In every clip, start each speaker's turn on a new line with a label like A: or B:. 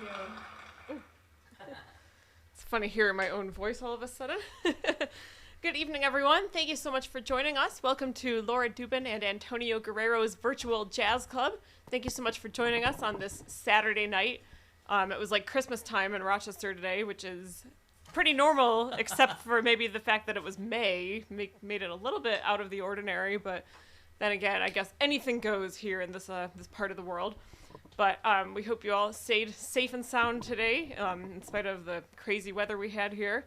A: Ooh. It's funny hearing my own voice all of a sudden. Good evening, everyone. Thank you so much for joining us. Welcome to Laura Dubin and Antonio Guerrero's virtual jazz club. Thank you so much for joining us on this Saturday night. It was like Christmas time in Rochester today, which is pretty normal, except for maybe the fact that it was May, made it a little bit out of the ordinary. But then again, I guess anything goes here in this part of the world. But we hope you all stayed safe and sound today, in spite of the crazy weather we had here.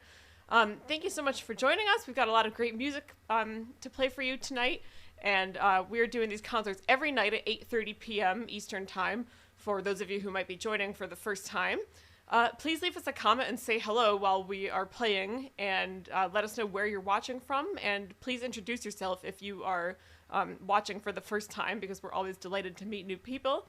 A: Thank you so much for joining us. We've got a lot of great music to play for you tonight. And we're doing these concerts every night at 8:30 p.m. Eastern Time for those of you who might be joining for the first time. Please leave us a comment and say hello while we are playing, and let us know where you're watching from. And please introduce yourself if you are watching for the first time, because we're always delighted to meet new people.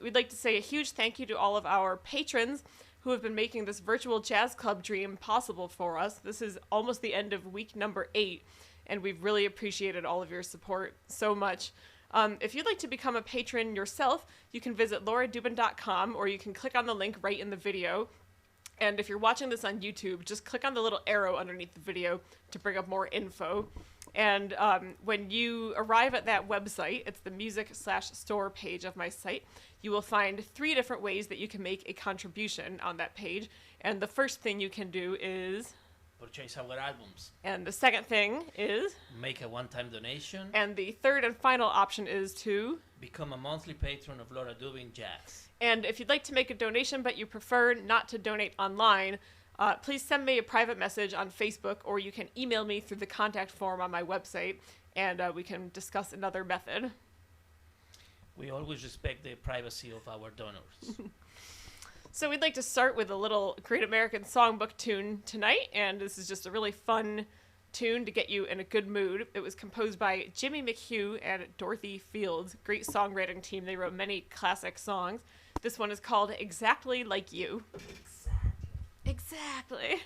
A: We'd like to say a huge thank you to all of our patrons who have been making this virtual jazz club dream possible for us. This is almost the end of week number 8, and we've really appreciated all of your support so much. If you'd like to become a patron yourself, you can visit lauradubin.com, or you can click on the link right in the video. And if you're watching this on YouTube, just click on the little arrow underneath the video to bring up more info. And when you arrive at that website, it's the music/store page of my site, you will find 3 different ways that you can make a contribution on that page. And the first thing you can do is
B: purchase our albums.
A: And the second thing is
B: make a one-time donation.
A: And the third and final option is to
B: become a monthly patron of Laura Dubin Jazz.
A: And if you'd like to make a donation but you prefer not to donate online, please send me a private message on Facebook, or you can email me through the contact form on my website, and we can discuss another method.
B: We always respect the privacy of our donors.
A: So we'd like to start with a little Great American Songbook tune tonight, and this is just a really fun tune to get you in a good mood. It was composed by Jimmy McHugh and Dorothy Fields. Great songwriting team. They wrote many classic songs. This one is called Exactly Like You. Exactly.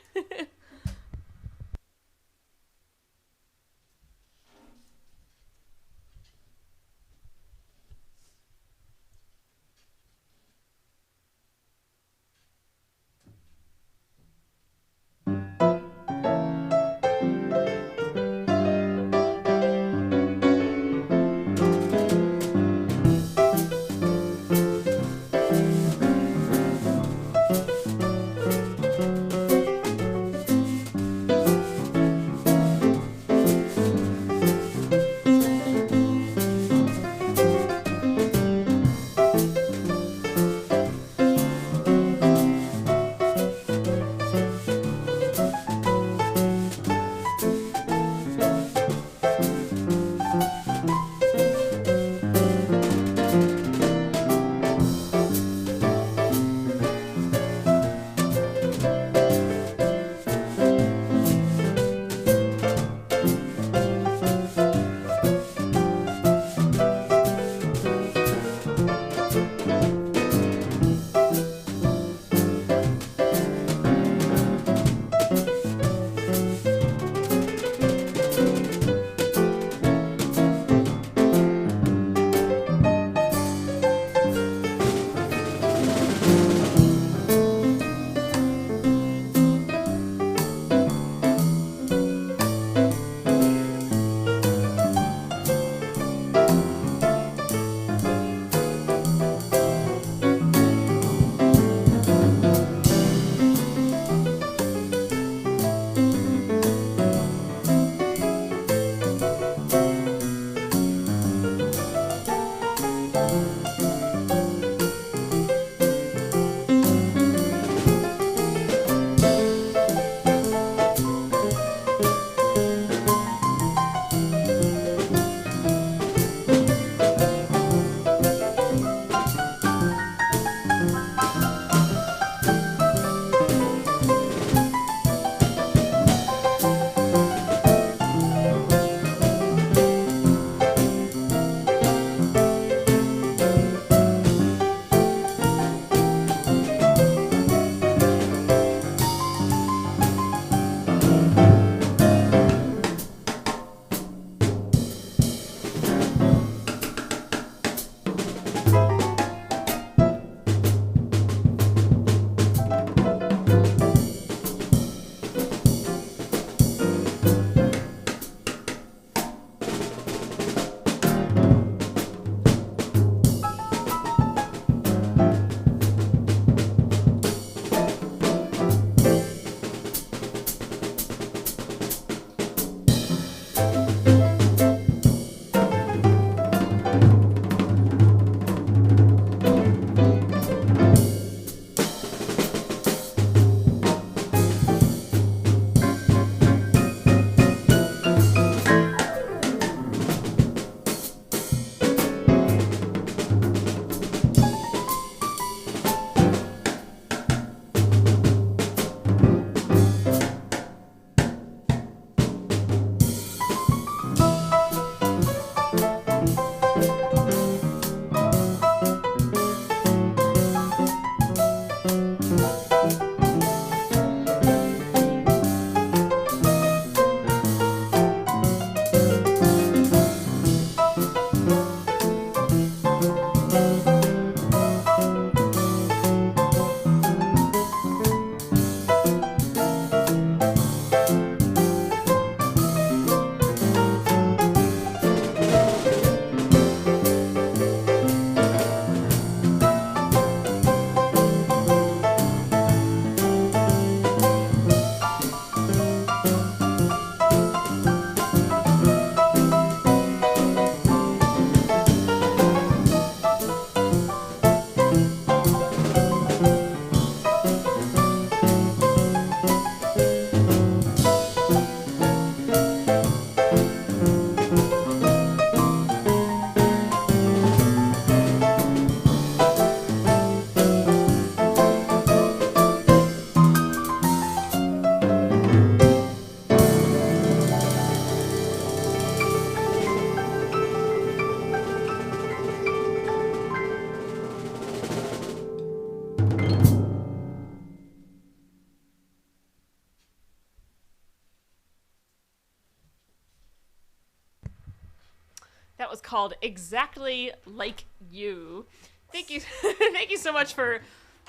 A: That was called Exactly Like You. Thank you. Thank you so much for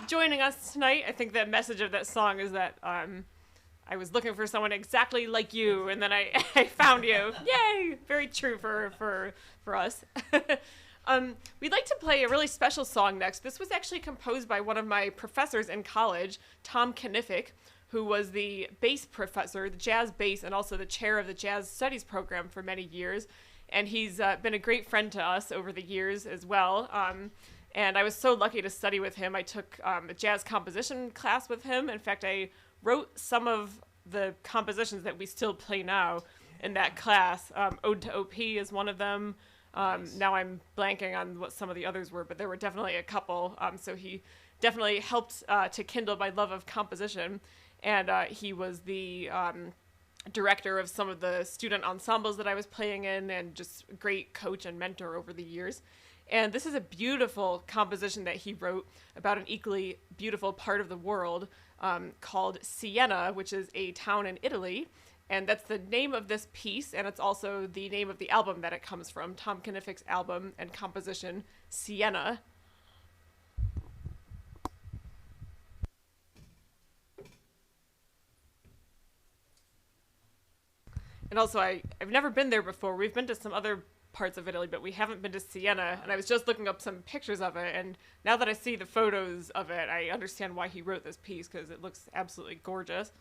A: joining us tonight. I think the message of that song is that I was looking for someone exactly like you, and then I found you. Yay! Very true for us. We'd like to play a really special song next. This was actually composed by one of my professors in college, Tom Knifick, who was the bass professor, the jazz bass, and also the chair of the jazz studies program for many years. And he's been a great friend to us over the years as well. And I was so lucky to study with him. I took a jazz composition class with him. In fact, I wrote some of the compositions that we still play now in that class. Ode to OP is one of them. Now I'm blanking on what some of the others were, but there were definitely a couple. So he definitely helped to kindle my love of composition. And he was the director of some of the student ensembles that I was playing in, and just a great coach and mentor over the years. And this is a beautiful composition that he wrote about an equally beautiful part of the world called Siena, which is a town in Italy. And that's the name of this piece, and it's also the name of the album that it comes from, Tom Knifick's album and composition, Siena. And also, I've never been there before. We've been to some other parts of Italy, but we haven't been to Siena. And I was just looking up some pictures of it, and now that I see the photos of it, I understand why he wrote this piece, because it looks absolutely gorgeous.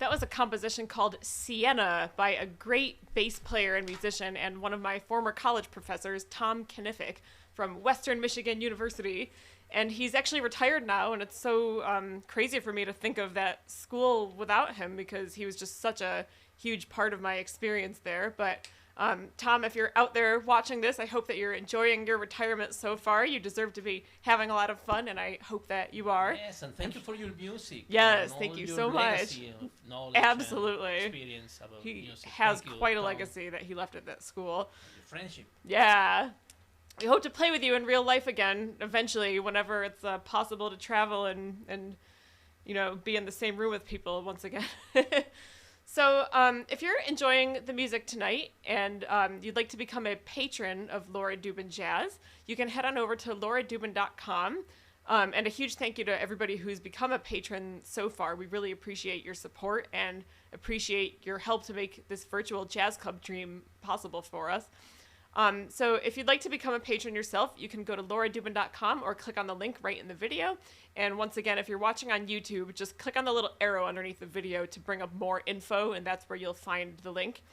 A: That was a composition called Sienna by a great bass player and musician and one of my former college professors, Tom Knifick from Western Michigan University. And he's actually retired now, and it's so crazy for me to think of that school without him because he was just such a huge part of my experience there. But Tom, if you're out there watching this, I hope that you're enjoying your retirement so far. You deserve to be having a lot of fun, and I hope that you are.
B: Yes, and thank you for your music.
A: Yes, thank you so much. Absolutely.
B: Experience about
A: he
B: music.
A: has
B: Thank you,
A: quite a
B: Tom.
A: legacy that he left at that school.
B: Your friendship.
A: Yeah. We hope to play with you in real life again eventually, whenever it's possible to travel and be in the same room with people once again. So if you're enjoying the music tonight and you'd like to become a patron of Laura Dubin Jazz, you can head on over to lauradubin.com. And a huge thank you to everybody who's become a patron so far. We really appreciate your support and appreciate your help to make this virtual jazz club dream possible for us. So if you'd like to become a patron yourself, you can go to lauradubin.com or click on the link right in the video. And once again, if you're watching on YouTube, just click on the little arrow underneath the video to bring up more info, and that's where you'll find the link.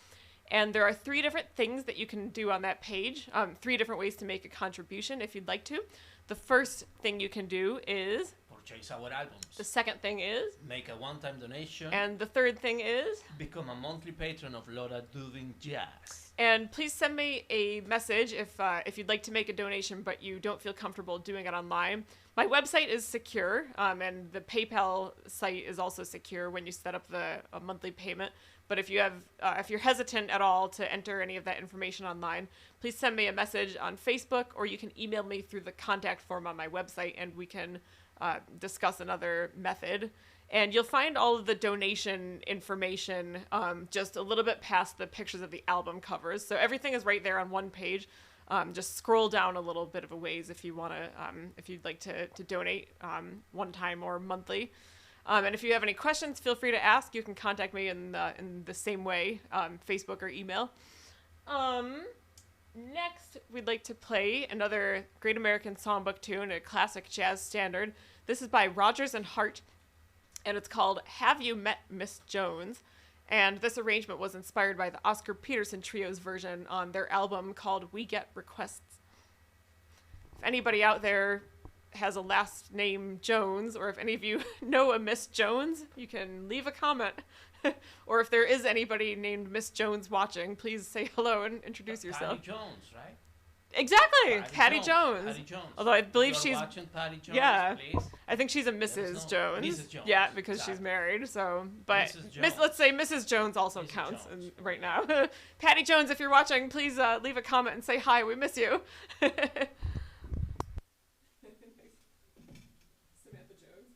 A: And there are 3 different things that you can do on that page, 3 different ways to make a contribution if you'd like to. The first thing you can do is
B: Purchase our albums.
A: the second thing is
B: Make a one-time donation.
A: and the third thing is
B: Become a monthly patron of Laura Dubin Jazz.
A: and please send me a message if you'd like to make a donation but you don't feel comfortable doing it online. My website is secure, and the PayPal site is also secure when you set up a monthly payment. But if you're hesitant at all to enter any of that information online, please send me a message on Facebook, or you can email me through the contact form on my website, and we can discuss another method. And you'll find all of the donation information just a little bit past the pictures of the album covers. So everything is right there on one page. Just scroll down a little bit of a ways if you want to, if you'd like to donate one time or monthly. And if you have any questions, feel free to ask. You can contact me in the same way, Facebook or email. Next, we'd like to play another Great American Songbook tune, a classic jazz standard. This is by Rodgers and Hart, and it's called Have You Met Miss Jones? And this arrangement was inspired by the Oscar Peterson Trio's version on their album called We Get Requests. If anybody out there has a last name Jones, or if any of you know a Miss Jones, you can leave a comment. Or if there is anybody named Miss Jones watching, please say hello and introduce yourself.
B: Patty Jones, right?
A: Exactly, Patty Jones.
B: Patty Jones.
A: Although I believe
B: You're
A: she's
B: watching Patty Jones,
A: yeah.
B: please.
A: I think she's a
B: us
A: Mrs.
B: know.
A: Jones.
B: Mrs. Jones,
A: Yeah, because
B: exactly.
A: she's married. So, but
B: Mrs. Jones.
A: let's say Mrs. Jones also
B: Mrs.
A: counts
B: Jones.
A: right now. Patty Jones, if you're watching, please leave a comment and say hi. We miss you. Samantha Jones.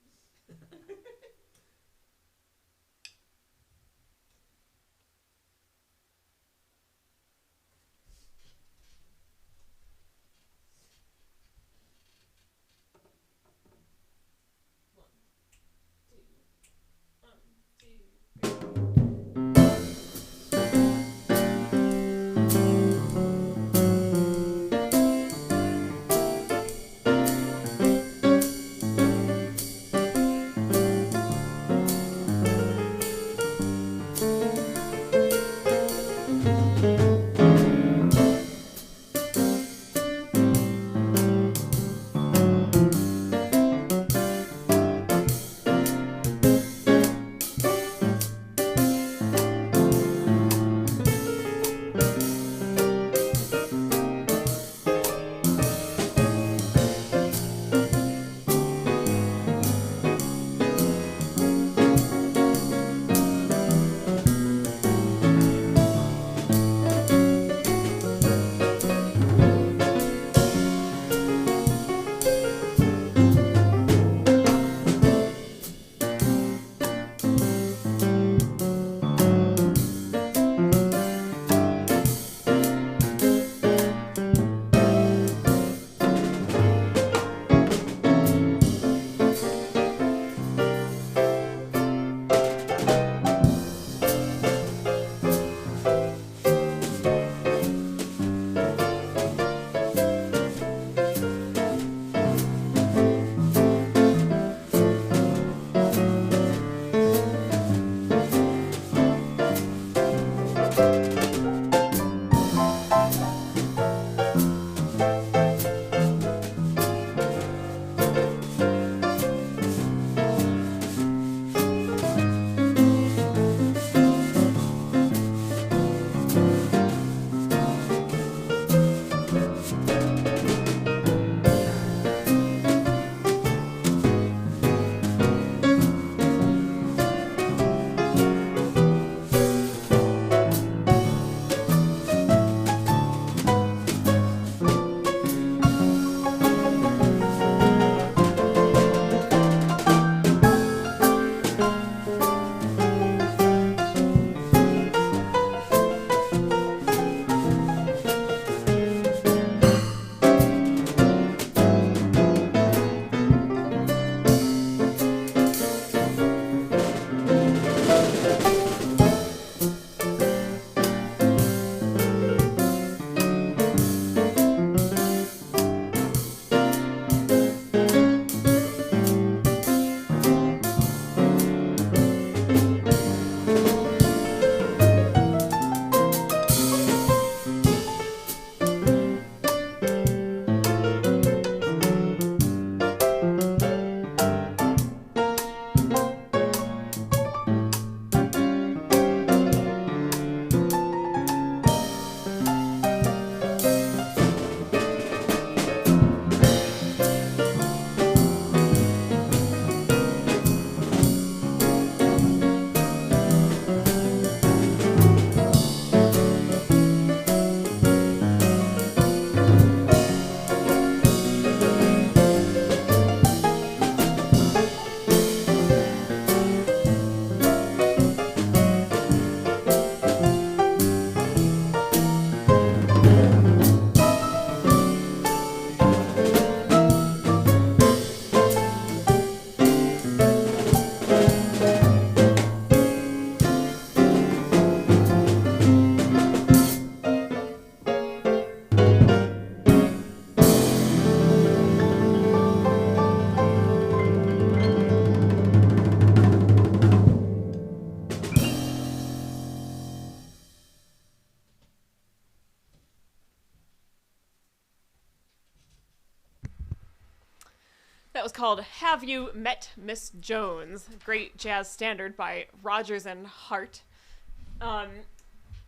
A: called Have You Met Miss Jones? Great jazz standard by Rodgers and Hart.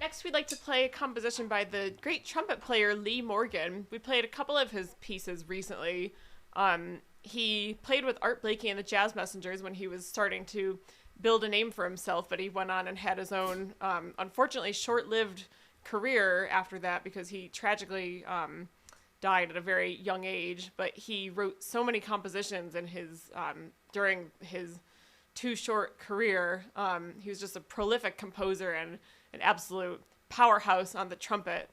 A: Next, we'd like to play a composition by the great trumpet player Lee Morgan. We played a couple of his pieces recently. He played with Art Blakey and the Jazz Messengers when he was starting to build a name for himself, but he went on and had his own, unfortunately, short-lived career after that because he tragically died at a very young age. But he wrote so many compositions in his during his too short career. He was just a prolific composer and an absolute powerhouse on the trumpet.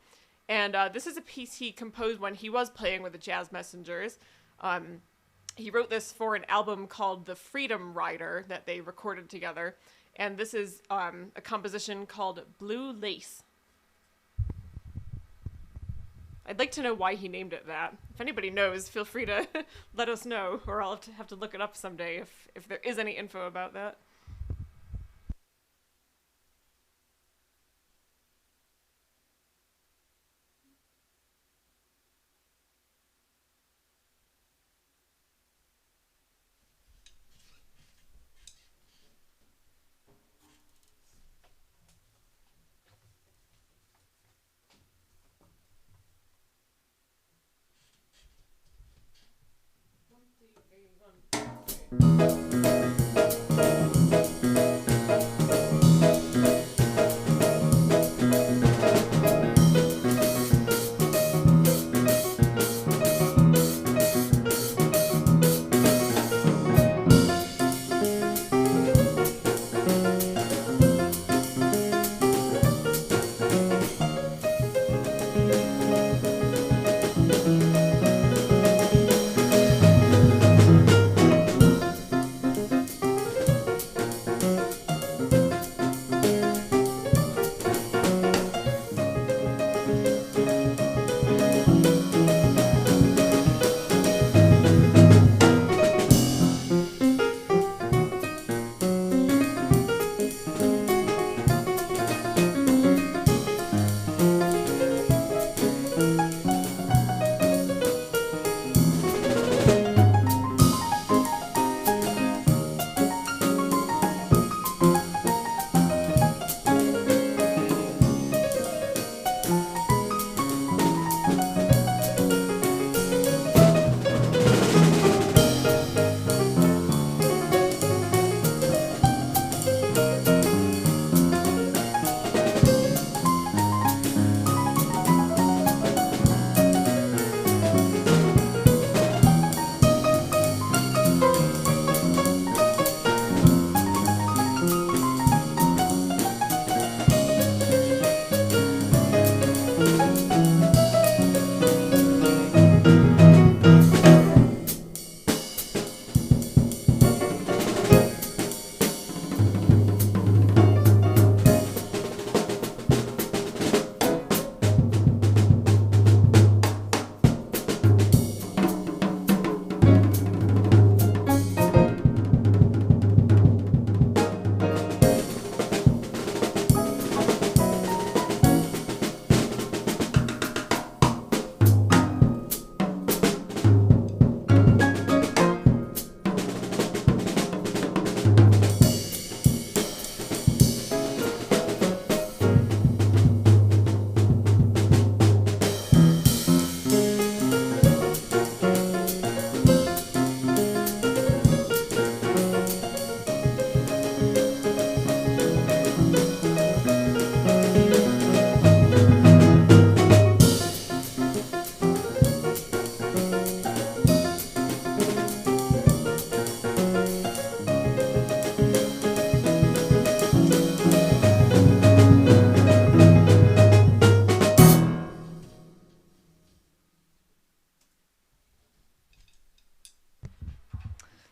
A: And this is a piece he composed when he was playing with the Jazz Messengers. He wrote this for an album called The Freedom Rider that they recorded together. And this is a composition called Blue Lace. I'd like to know why he named it that. If anybody knows, feel free to let us know, or I'll have to look it up someday if there is any info about that.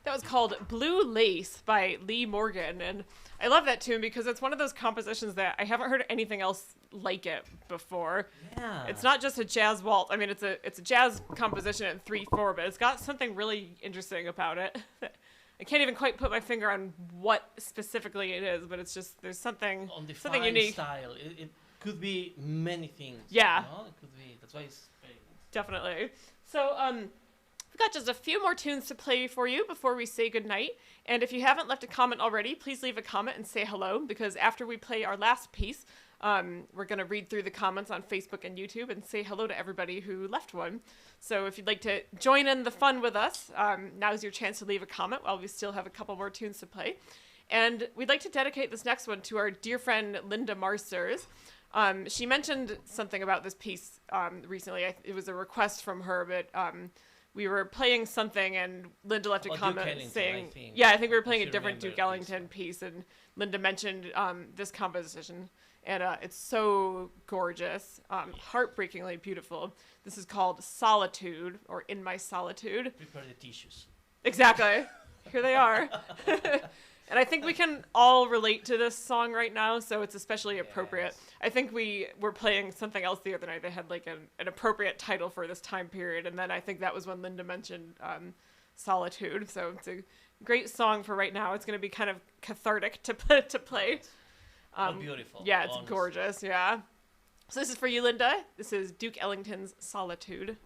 A: That was called Blue Lace by Lee Morgan, and I love that tune because it's one of those compositions that I haven't heard anything else like it before.
B: Yeah.
A: It's not just a jazz waltz. I mean, it's a jazz composition in 3/4, but it's got something really interesting about it. I can't even quite put my finger on what specifically it is, but it's just there's something
B: Undefined
A: unique.
B: style. It could be many things.
A: Yeah.
B: You know? It could be. That's why it's very good.
A: Definitely. So, got just a few more tunes to play for you before we say goodnight. And if you haven't left a comment already, please leave a comment and say hello, because after we play our last piece, we're going to read through the comments on Facebook and YouTube and say hello to everybody who left one. So if you'd like to join in the fun with us, now's your chance to leave a comment while we still have a couple more tunes to play. And we'd like to dedicate this next one to our dear friend Linda Marsters. She mentioned something about this piece recently. It was a request from her, but we were playing something and Linda left a comment saying, I think we were playing a different Duke Ellington piece, and Linda mentioned this composition, and it's so gorgeous, heartbreakingly beautiful. This is called Solitude, or In My Solitude.
B: Prepare the tissues.
A: Exactly. Here they are. And I think we can all relate to this song right now, so it's especially appropriate. Yes. I think we were playing something else the other night that had like an appropriate title for this time period, and then I think that was when Linda mentioned Solitude. So it's a great song for right now. It's going to be kind of cathartic to play.
B: Beautiful.
A: Yeah, it's honestly gorgeous, yeah. So this is for you, Linda. This is Duke Ellington's Solitude.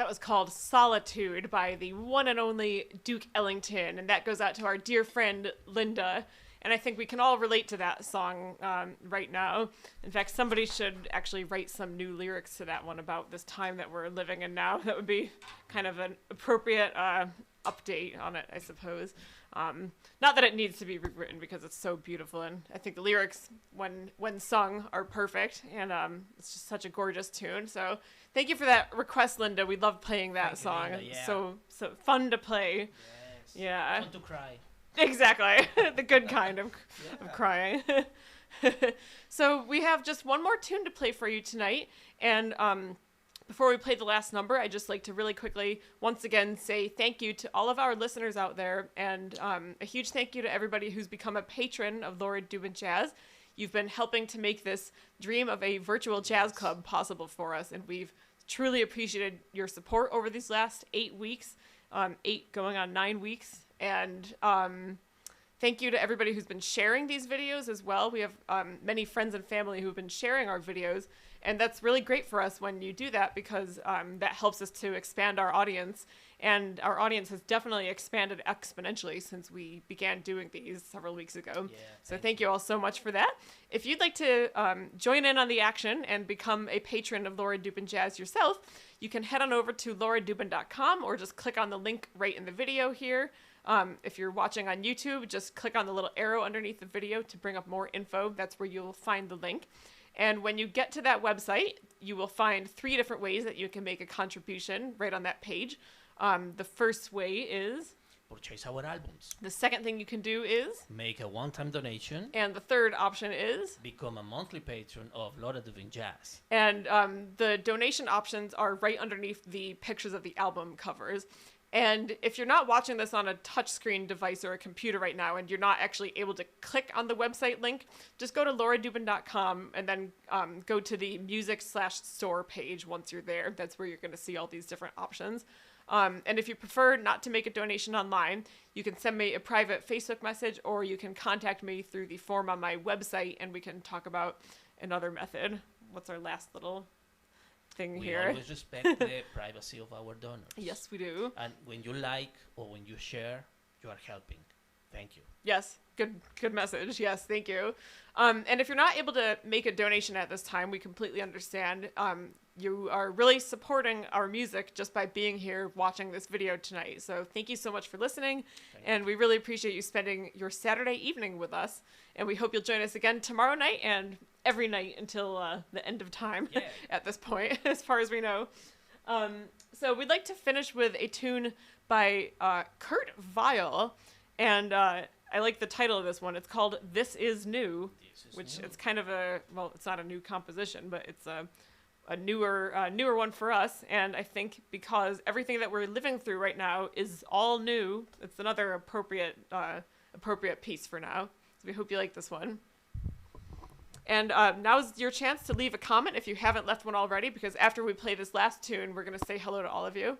A: That was called Solitude by the one and only Duke Ellington, and that goes out to our dear friend Linda. And I think we can all relate to that song right now. In fact, somebody should actually write some new lyrics to that one about this time that we're living in now. That would be kind of an appropriate update on it, I suppose. Not that it needs to be rewritten because it's so beautiful, and I think the lyrics, when sung, are perfect, and it's just such a gorgeous tune. So thank you for that request, Linda. We love playing that song.
B: Linda, yeah.
A: So fun to play.
B: Yes.
A: Yeah.
B: Fun to cry.
A: Exactly. The good kind of crying. So we have just one more tune to play for you tonight, and before we play the last number, I'd just like to really quickly, once again, say thank you to all of our listeners out there, and a huge thank you to everybody who's become a patron of Laura Dubin Jazz. You've been helping to make this dream of a virtual jazz club possible for us, and we've truly appreciated your support over these last 8 weeks, 8 going on 9 weeks, and thank you to everybody who's been sharing these videos as well. We have many friends and family who've been sharing our videos, and that's really great for us when you do that, because that helps us to expand our audience, and our audience has definitely expanded exponentially since we began doing these several weeks ago.
B: Yeah,
A: so thank you all so much for that. If you'd like to join in on the action and become a patron of Laura Dubin Jazz yourself, you can head on over to lauradubin.com or just click on the link right in the video here. If you're watching on YouTube, just click on the little arrow underneath the video to bring up more info. That's where you'll find the link. And when you get to that website, you will find 3 different ways that you can make a contribution right on that page. The first way is
B: Purchase our albums.
A: The second thing you can do is
B: Make a one-time donation.
A: And the third option is
B: Become a monthly patron of Laura Dubin Jazz.
A: And the donation options are right underneath the pictures of the album covers. And if you're not watching this on a touchscreen device or a computer right now, and you're not actually able to click on the website link, just go to lauradubin.com and then go to the music/store page once you're there. That's where you're going to see all these different options. And if you prefer not to make a donation online, you can send me a private Facebook message, or you can contact me through the form on my website, and we can talk about another method. What's our last little thing
B: We
A: here?
B: always respect the privacy of our donors.
A: Yes, we do.
B: And when you like or when you share, you are helping. Thank you.
A: Yes, good message. Yes, thank you. And if you're not able to make a donation at this time, we completely understand. You are really supporting our music just by being here watching this video tonight. So thank you so much for listening, and we really appreciate you spending your Saturday evening with us. And we hope you'll join us again tomorrow night and every night until the end of time at this point, as far as we know. So we'd like to finish with a tune by Kurt Weill, and I like the title of this one. It's called This Is New, which it's kind of it's not a new composition, but it's a newer one for us. And I think because everything that we're living through right now is all new, it's another appropriate piece for now. So we hope you like this one. And now's your chance to leave a comment if you haven't left one already, because after we play this last tune, we're going to say hello to all of you.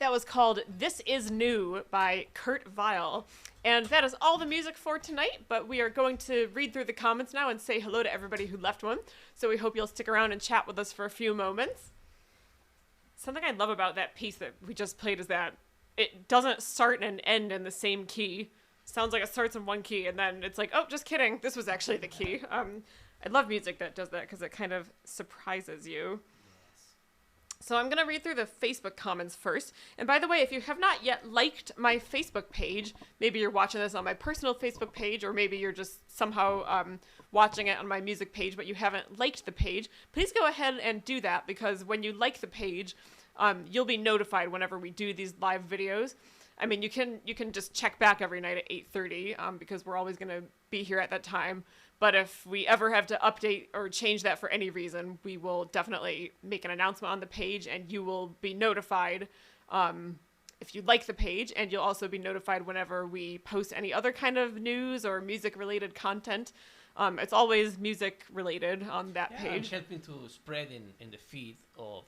A: That was called This Is New by Kurt Vile. And that is all the music for tonight, but we are going to read through the comments now and say hello to everybody who left one. So we hope you'll stick around and chat with us for a few moments. Something I love about that piece that we just played is that it doesn't start and end in the same key. Sounds like it starts in one key and then it's like, oh, just kidding, this was actually the key. I love music that does that because it kind of surprises you. So I'm going to read through the Facebook comments first. And by the way, if you have not yet liked my Facebook page, maybe you're watching this on my personal Facebook page, or maybe you're just somehow watching it on my music page, but you haven't liked the page, please go ahead and do that, because when you like the page, you'll be notified whenever we do these live videos. I mean, you can just check back every night at 8:30 because we're always going to be here at that time. But if we ever have to update or change that for any reason, we will definitely make an announcement on the page, and you will be notified if you like the page, and you'll also be notified whenever we post any other kind of news or music-related content. It's always music-related on that page.
B: And helping to spread in the feed of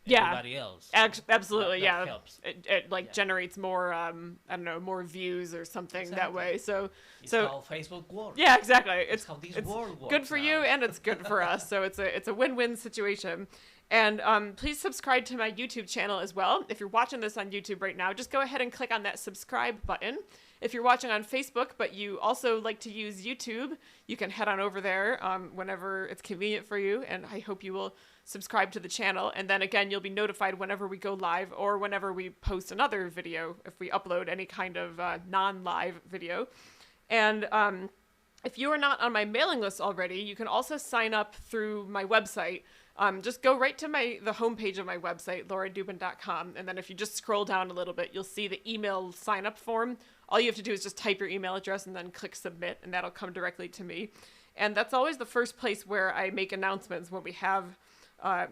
A: yeah,
B: everybody else.
A: Absolutely,
B: that
A: yeah.
B: helps.
A: It generates more, I don't know, more views or something that way. So
B: it's how Facebook works.
A: Yeah, exactly.
B: It's how this world works.
A: Good for you, and it's good for us. So it's a win-win situation. And please subscribe to my YouTube channel as well. If you're watching this on YouTube right now, just go ahead and click on that subscribe button. If you're watching on Facebook, but you also like to use YouTube, you can head on over there whenever it's convenient for you. And I hope you will subscribe to the channel. And then again, you'll be notified whenever we go live or whenever we post another video, if we upload any kind of non-live video. And if you are not on my mailing list already, you can also sign up through my website. Just go right to the homepage of my website, lauradubin.com, and then if you just scroll down a little bit, you'll see the email sign-up form. All you have to do is just type your email address and then click submit, and that'll come directly to me. And that's always the first place where I make announcements when we have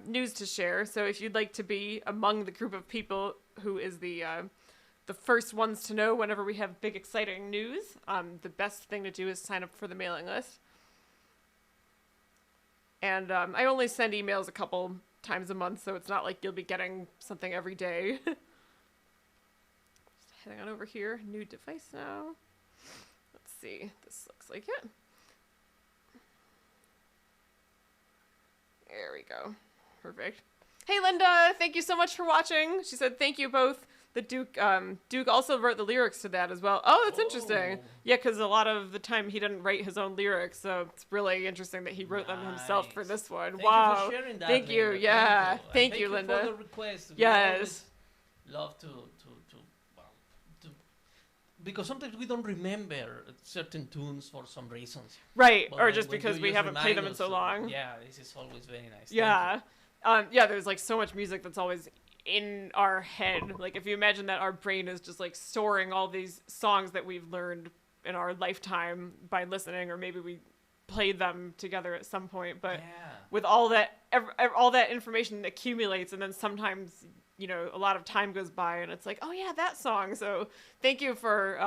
A: news to share. So if you'd like to be among the group of people who is the first ones to know whenever we have big, exciting news, the best thing to do is sign up for the mailing list. And I only send emails a couple times a month, so it's not like you'll be getting something every day. Just heading on over here. New device now. Let's see. This looks like it. There we go. Perfect. Hey, Linda. Thank you so much for watching. She said thank you both. The Duke also wrote the lyrics to that as well. Oh, that's interesting. Yeah, because a lot of the time he didn't write his own lyrics, so it's really interesting that he wrote them himself for this one.
B: Thank
A: wow.
B: you for sharing that,
A: Thank you.
B: Linda.
A: Yeah. Thank you,
B: Linda.
A: Linda.
B: For the request.
A: Yes.
B: We love to because sometimes we don't remember certain tunes for some reasons.
A: Right,
B: but
A: or just because we haven't played them in so long.
B: Yeah, this is always very nice.
A: Yeah. Yeah, there's like so much music that's always in our head. Like if you imagine that our brain is just like storing all these songs that we've learned in our lifetime by listening, or maybe we played them together at some point, but with all that information accumulates, and then sometimes a lot of time goes by and it's like, oh yeah, that song. So thank you for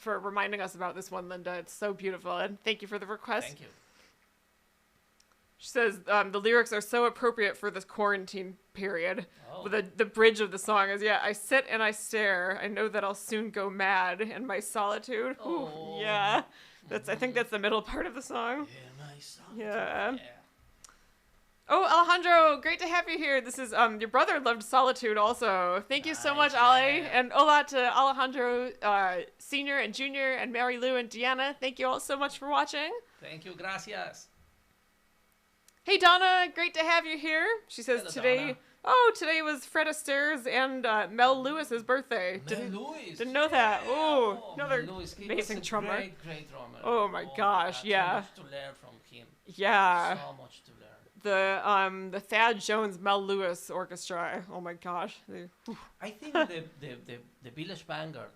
A: reminding us about this one, Linda. It's so beautiful, and thank you for the request.
B: Thank you.
A: She says the lyrics are so appropriate for this quarantine period.
B: Oh.
A: The bridge of the song is, I sit and I stare. I know that I'll soon go mad in my solitude.
B: Oh.
A: Ooh, yeah. I think that's the middle part of the song.
B: Yeah, my solitude.
A: Yeah.
B: Yeah.
A: Oh, Alejandro, great to have you here. This is your brother loved Solitude also. Thank you so much, Ale. And hola to Alejandro Senior and Junior and Mary Lou and Deanna. Thank you all so much for watching.
B: Thank you, gracias.
A: Hey Donna, great to have you here. She says
B: Hello,
A: today.
B: Donna.
A: Oh, today was Fred Astaire's and Mel Lewis's birthday. Didn't know that. Oh, another amazing drummer.
B: Great drummer.
A: Oh my gosh, yeah.
B: So much to learn from him.
A: Yeah.
B: So much to learn.
A: The Thad Jones Mel Lewis Orchestra. Oh my gosh.
B: I think the Village Vanguard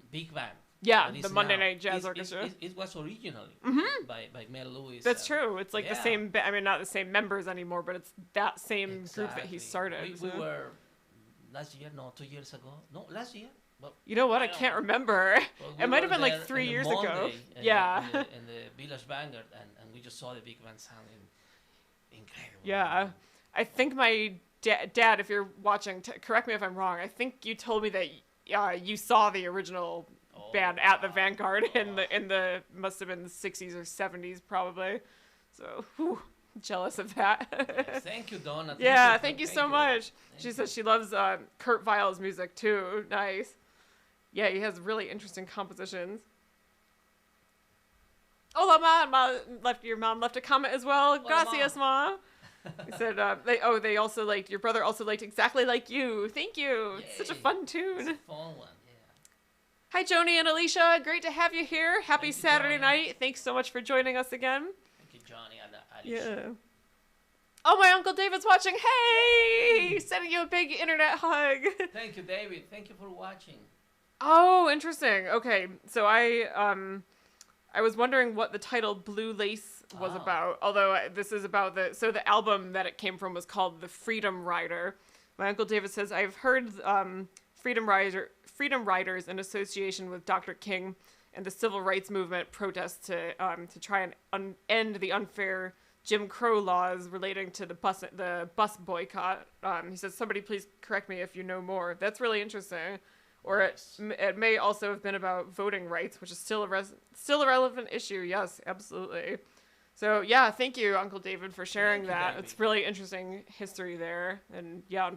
B: big band.
A: Yeah, the Monday Night Jazz Orchestra.
B: It was originally by Mel Lewis.
A: That's true. It's like the same. I mean, not the same members anymore, but it's that same group that he started.
B: We were last year, 2 years ago. No, last year. Well,
A: you know what? I can't remember.
B: Well,
A: it might have been like 3 years ago.
B: Yeah. In the Village Vanguard, and we just saw the big band sounding incredible.
A: Yeah, I think my Dad, if you're watching, correct me if I'm wrong. I think you told me that you saw the original band at the Vanguard in the must have been the 60s or 70s probably. So, whew, jealous of that.
B: Yes, thank you, Donna.
A: Thank you so much. She says she loves Kurt Weill's music too. Nice. Yeah, he has really interesting compositions. Hola, Ma. Your mom left a comment as well.
B: Hola,
A: Gracias, Ma. He said, they also liked, your brother also liked Exactly Like You. Thank you.
B: Yay.
A: It's such a fun tune.
B: It's a fun one, yeah.
A: Hi, Joni and Alicia. Great to have you here. Happy
B: Thank you,
A: Saturday
B: Joni.
A: night. Thanks so much for joining us again.
B: Thank you, Johnny and Alicia.
A: Yeah. Oh, my Uncle David's watching. Hey! Sending you a big internet hug.
B: Thank you, David. Thank you for watching.
A: Oh, interesting. Okay, so I was wondering what the title Blue Lace was about. Although this is about the album that it came from was called The Freedom Rider. My Uncle David says, I've heard Freedom Riders in association with Dr. King and the civil rights movement protests to try and end the unfair Jim Crow laws relating to the bus boycott. He says, somebody please correct me if you know more. That's really interesting. Or
B: Nice.
A: it may also have been about voting rights, which is still a relevant issue. Yes, absolutely. So yeah, thank you, Uncle David, for sharing
B: Thank you,
A: that.
B: David.
A: It's really interesting history there, and yeah,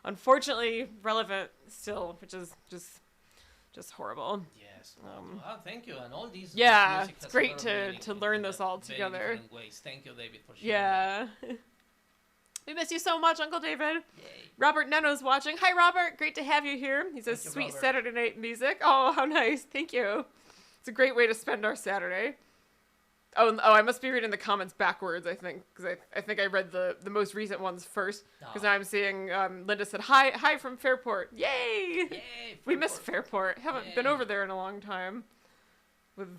A: unfortunately relevant still, which is just horrible.
B: Yes. Thank you. And all these.
A: Yeah,
B: music
A: it's
B: has
A: great
B: a lot of
A: to
B: meaning
A: learn
B: in
A: this all together.
B: Very different ways. Thank you, David, for sharing. That.
A: Yeah. We miss you so much, Uncle David.
B: Yay.
A: Robert Neno's watching. Hi, Robert. Great to have you here. He says,
B: Thank you,
A: sweet
B: Robert.
A: Saturday night music. Oh, how nice. Thank you. It's a great way to spend our Saturday. Oh, I must be reading the comments backwards, I think, because I think I read the most recent ones first. Because now I'm seeing Linda said, hi from Fairport. Yay!
B: Yay,
A: We miss
B: Fairport.
A: Fairport. Haven't been
B: Yay.
A: over there in a long time. With,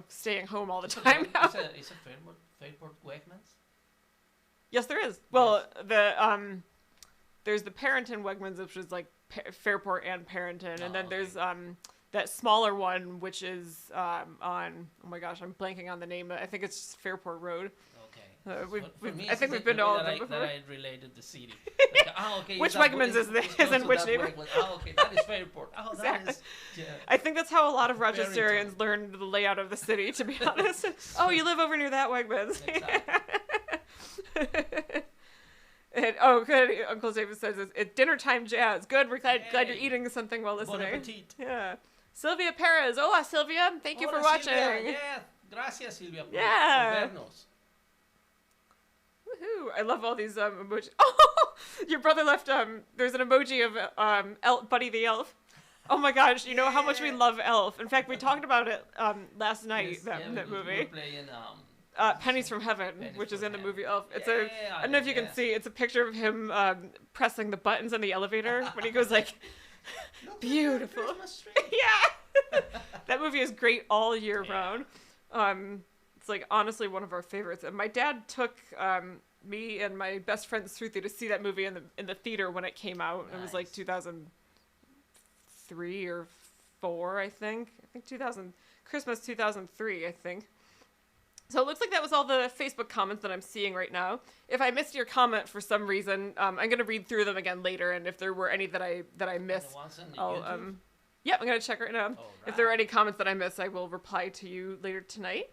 A: staying home all the time now.
B: Is a Fairport Wegmans?
A: Yes, there is. Well, there's the Parrington Wegmans, which is like Fairport and Parrington, and then there's that smaller one, which is on. Oh my gosh, I'm blanking on the name. I think it's just Fairport Road.
B: Okay.
A: I think we've been to all of them
B: that
A: before.
B: I related the city. Like, okay,
A: Which Wegmans is in which neighborhood?
B: Okay, that is Fairport. Oh,
A: Exactly.
B: that is. Yeah.
A: I think that's how a lot of
B: Barrington.
A: Rochesterians learned the layout of the city, to be honest. Oh, you live over near that Wegmans.
B: Exactly.
A: And, good. Uncle David says it's dinner time jazz. Good. We're glad you're eating something while listening.
B: Bon appetit.
A: Yeah. Sylvia Perez. Hola, Sylvia. Thank you for
B: Hola,
A: watching.
B: Silvia. Yeah, gracias, Silvia.
A: Yeah.
B: Por vernos.
A: Woohoo. I love all these emojis. Oh, your brother left there's an emoji of Buddy the Elf. Oh my gosh, you know how much we love Elf. In fact, we talked about it last night,
B: Yes,
A: that
B: we
A: movie.
B: were playing,
A: Pennies from Heaven,
B: Pennies
A: which is
B: from
A: in the
B: Heaven.
A: movie Elf. It's
B: Yeah,
A: I don't know if you can see, it's a picture of him pressing the buttons on the elevator when he goes like,
B: Look,
A: beautiful.
B: Christmas tree.
A: Yeah. That movie is great all year round. It's like honestly one of our favorites. And my dad took me and my best friend Sruthi to see that movie in the theater when it came out. It was like
B: Nice.
A: 2003 or 4, I think. Christmas 2003, I think. So it looks like that was all the Facebook comments that I'm seeing right now. If I missed your comment for some reason, I'm gonna read through them again later, and if there were any that I missed,
B: The ones on the
A: I'll
B: YouTube?
A: yep, I'm gonna check right now.
B: Oh,
A: If there are
B: right.
A: any comments that I missed, I will reply to you later tonight.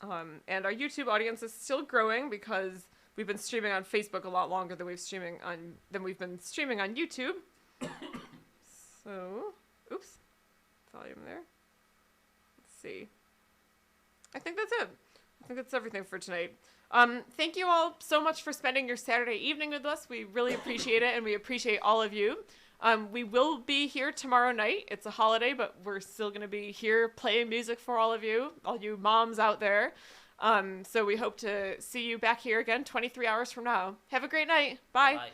A: And our YouTube audience is still growing because we've been streaming on Facebook a lot longer than we've been streaming on YouTube. So, oops, volume there. Let's see. I think that's it. I think that's everything for tonight. Thank you all so much for spending your Saturday evening with us. We really appreciate it, and we appreciate all of you. We will be here tomorrow night. It's a holiday, but we're still going to be here playing music for all you moms out there. So we hope to see you back here again 23 hours from now. Have a great night. Bye.
B: Bye.